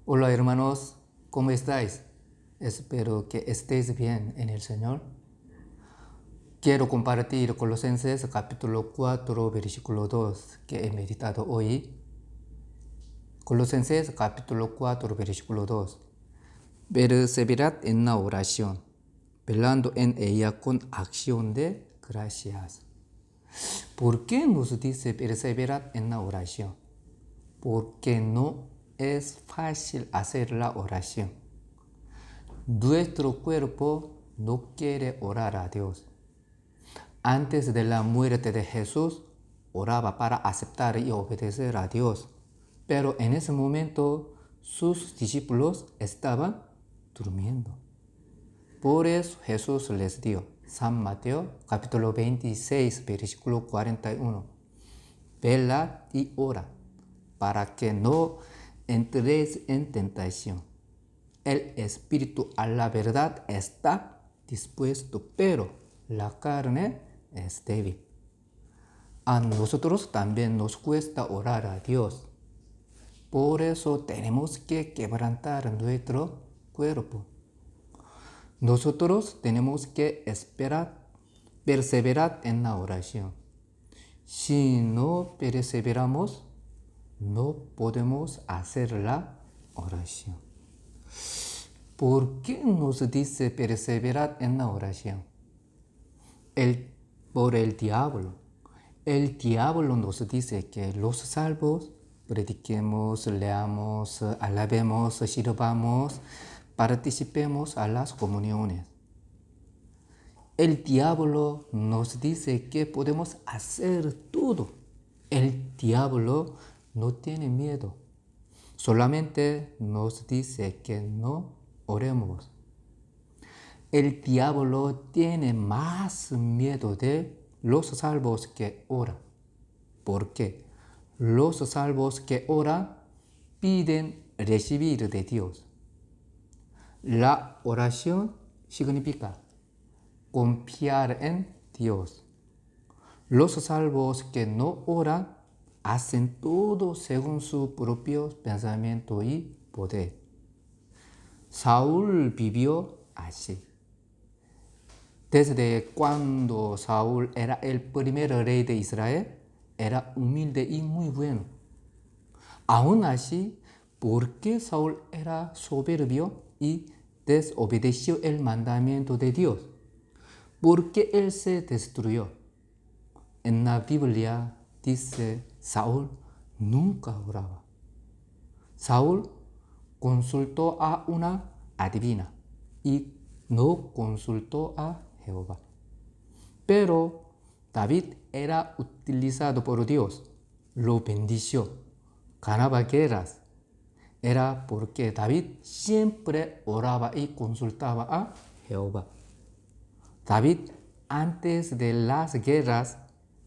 Hola hermanos, ¿cómo estáis? Espero que estéis bien en el Señor. Quiero compartir Colosenses capítulo 4, versículo 2 que he meditado hoy. Colosenses capítulo 4, versículo 2. Perseverad en la oración, velando en ella con acción de gracias. ¿Por qué nos dice perseverad en la oración? Porque no es fácil hacer la oración. Nuestro cuerpo no quiere orar a Dios. Antes de la muerte de Jesús, oraba para aceptar y obedecer a Dios. Pero en ese momento, sus discípulos estaban durmiendo. Por eso Jesús les dio, San Mateo capítulo 26, versículo 41. Velad y ora, para que no entréis en tentación. El espíritu a la verdad está dispuesto, pero la carne es débil. A nosotros también nos cuesta orar a Dios. Por eso tenemos que quebrantar nuestro cuerpo. Nosotros tenemos que esperar, perseverar en la oración. Si no perseveramos, no podemos hacer la oración. ¿Por qué nos dice perseverar en la oración? Por el diablo. El diablo nos dice que los salvos prediquemos, leamos, alabemos, sirvamos, participemos a las comuniones. El diablo nos dice que podemos hacer todo. El diablo no tiene miedo. Solamente nos dice que no oremos. El diablo tiene más miedo de los salvos que oran. ¿Por qué? Los salvos que oran piden recibir de Dios. La oración significa confiar en Dios. Los salvos que no oran hacen todo según su propio pensamiento y poder. Saúl vivió así. Desde cuando Saúl era el primer rey de Israel, era humilde y muy bueno. Aún así, ¿por qué Saúl era soberbio y desobedeció el mandamiento de Dios? Porque él se destruyó. En la Biblia dice, Saúl nunca oraba. Saúl consultó a una adivina y no consultó a Jehová. Pero David era utilizado por Dios, lo bendició, ganaba guerras. Era porque David siempre oraba y consultaba a Jehová. David, antes de las guerras,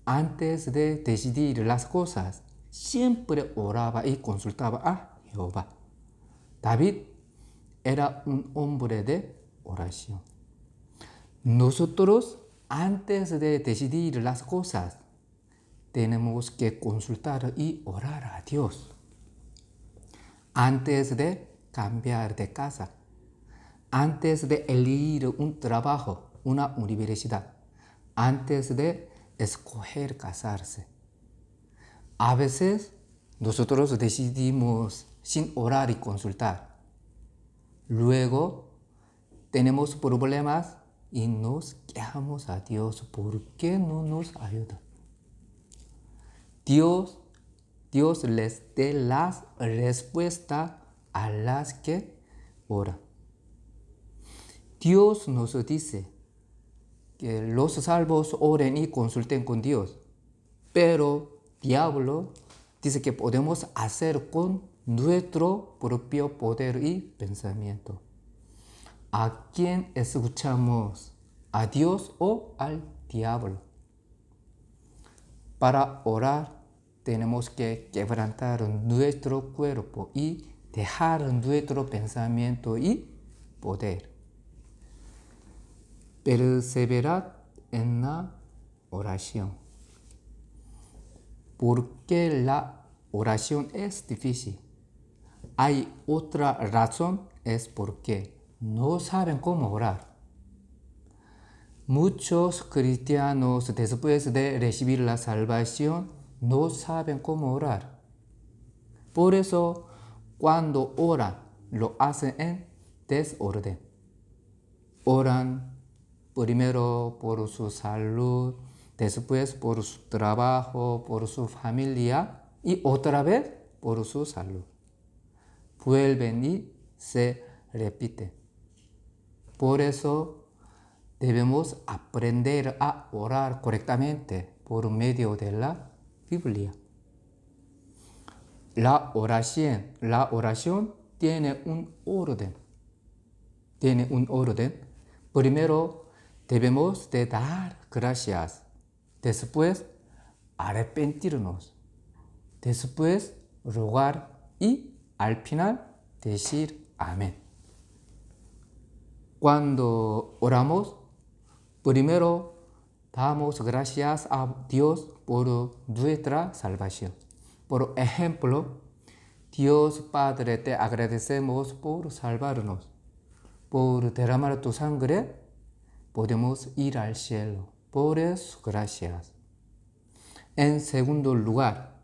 antes de decidir las cosas, siempre oraba y consultaba a Jehová. David era un hombre de oración. Nosotros, antes de decidir las cosas, tenemos que consultar y orar a Dios. Antes de cambiar de casa, antes de elegir un trabajo, una universidad, antes de escoger casarse. A veces nosotros decidimos sin orar y consultar. Luego tenemos problemas y nos quejamos a Dios. ¿Por qué no nos ayuda? Dios les dé las respuestas a las que oran. Dios nos dice que los salvos oren y consulten con Dios, pero diablo dice que podemos hacer con nuestro propio poder y pensamiento. ¿A quién escuchamos? ¿A Dios o al diablo? Para orar tenemos que quebrantar nuestro cuerpo y dejar nuestro pensamiento y poder. Perseverad en la oración. ¿Por qué la oración es difícil? hay otra razón, es porque no saben cómo orar. Muchos cristianos, después de recibir la salvación, no saben cómo orar. Por eso, cuando oran, lo hacen en desorden. Oran primero por su salud, después por su trabajo, por su familia y otra vez por su salud. Vuelven y se repiten. Por eso debemos aprender a orar correctamente por medio de la Biblia. La oración tiene un orden. Primero debemos de dar gracias. Después arrepentirnos. Después rogar y al final decir amén. Cuando oramos, primero damos gracias a Dios por nuestra salvación. Por ejemplo, Dios Padre, te agradecemos por salvarnos. Por derramar tu sangre, podemos ir al cielo. Por eso, gracias. En segundo lugar,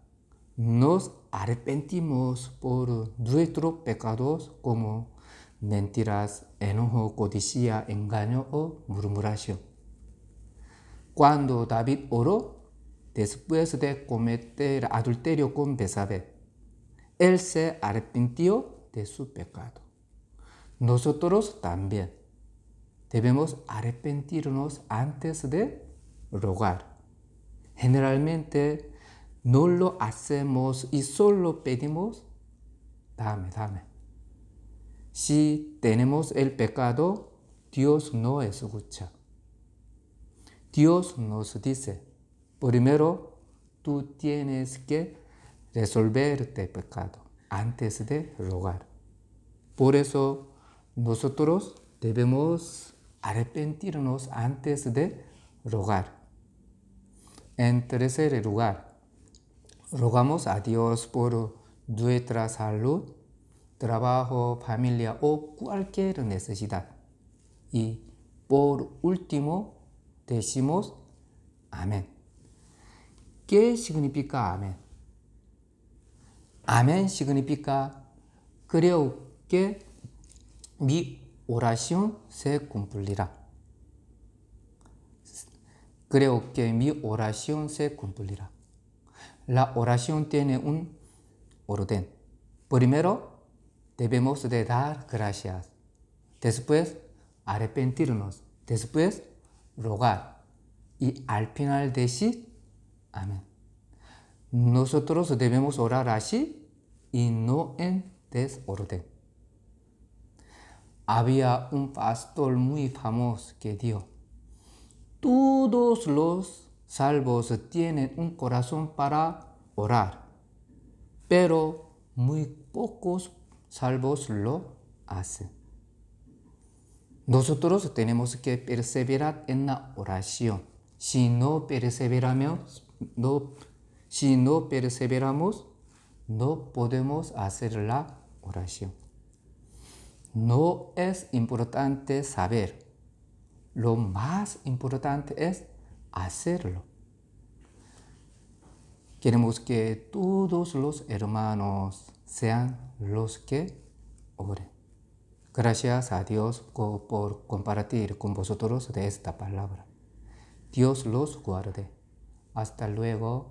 nos arrepentimos por nuestros pecados como mentiras, enojo, codicia, engaño o murmuración. Cuando David oró, después de cometer adulterio con Betsabé, él se arrepintió de su pecado. Nosotros también debemos arrepentirnos antes de rogar. Generalmente no lo hacemos y solo pedimos, dame. Si tenemos el pecado, Dios no escucha. Dios nos dice, primero tú tienes que resolver el pecado antes de rogar. Por eso nosotros debemos arrepentirnos antes de rogar. En tercer lugar, rogamos a Dios por nuestra salud, trabajo, familia o cualquier necesidad. Y por último, decimos amén. ¿Qué significa amén? Amén significa creo que mi oración se cumplirá. Creo que mi oración se cumplirá. La oración tiene un orden. Primero, debemos de dar gracias. Después, arrepentirnos. Después, rogar. Y al final decir, amén. Nosotros debemos orar así y no en desorden. Había un pastor muy famoso que dijo, todos los salvos tienen un corazón para orar, pero muy pocos salvos lo hacen. Nosotros tenemos que perseverar en la oración. Si no perseveramos, no podemos hacer la oración. No es importante saber. Lo más importante es hacerlo. Queremos que todos los hermanos sean los que oren. Gracias a Dios por compartir con vosotros de esta palabra. Dios los guarde. Hasta luego.